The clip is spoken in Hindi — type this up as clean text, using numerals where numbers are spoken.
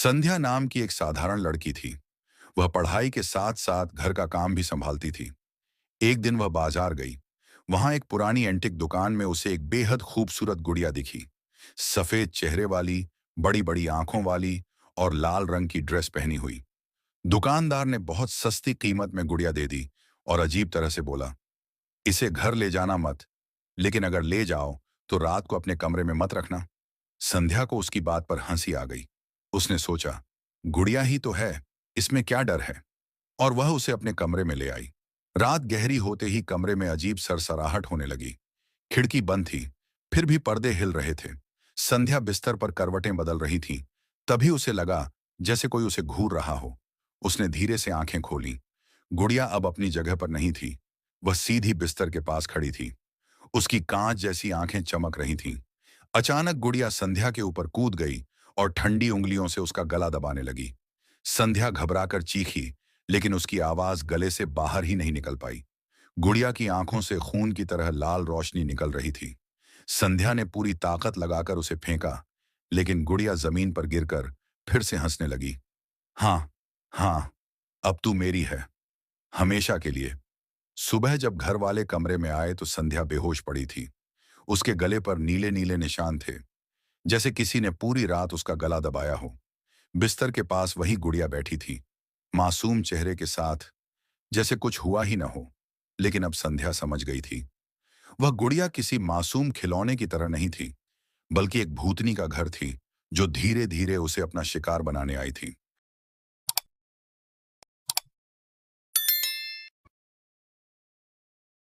संध्या नाम की एक साधारण लड़की थी। वह पढ़ाई के साथ साथ घर का काम भी संभालती थी। एक दिन वह बाजार गई। वहां एक पुरानी एंटिक दुकान में उसे एक बेहद खूबसूरत गुड़िया दिखी। सफेद चेहरे वाली, बड़ी बड़ी आंखों वाली और लाल रंग की ड्रेस पहनी हुई। दुकानदार ने बहुत सस्ती कीमत में गुड़िया दे दी और अजीब तरह से बोला, इसे घर ले जाना मत, लेकिन अगर ले जाओ तो रात को अपने कमरे में मत रखना। संध्या को उसकी बात पर हंसी आ गई। उसने सोचा, गुड़िया ही तो है, इसमें क्या डर है, और वह उसे अपने कमरे में ले आई। रात गहरी होते ही कमरे में अजीब सरसराहट होने लगी। खिड़की बंद थी, फिर भी पर्दे हिल रहे थे। संध्या बिस्तर पर करवटें बदल रही थी। तभी उसे लगा जैसे कोई उसे घूर रहा हो। उसने धीरे से आंखें खोली। गुड़िया अब अपनी जगह पर नहीं थी। वह सीधी बिस्तर के पास खड़ी थी। उसकी कांच जैसी आंखें चमक रही थीं। अचानक गुड़िया संध्या के ऊपर कूद गई और ठंडी उंगलियों से उसका गला दबाने लगी। संध्या घबराकर चीखी, लेकिन उसकी आवाज गले से बाहर ही नहीं निकल पाई। गुड़िया की आंखों से खून की तरह लाल रोशनी निकल रही थी। संध्या ने पूरी ताकत लगाकर उसे फेंका, लेकिन गुड़िया जमीन पर गिरकर फिर से हंसने लगी। हाँ, हाँ, अब तू मेरी है, हमेशा के लिए। सुबह जब घर वाले कमरे में आए तो संध्या बेहोश पड़ी थी। उसके गले पर नीले नीले निशान थे, जैसे किसी ने पूरी रात उसका गला दबाया हो। बिस्तर के पास वही गुड़िया बैठी थी, मासूम चेहरे के साथ, जैसे कुछ हुआ ही न हो। लेकिन अब संध्या समझ गई थी, वह गुड़िया किसी मासूम खिलौने की तरह नहीं थी, बल्कि एक भूतनी का घर थी, जो धीरे धीरे उसे अपना शिकार बनाने आई थी।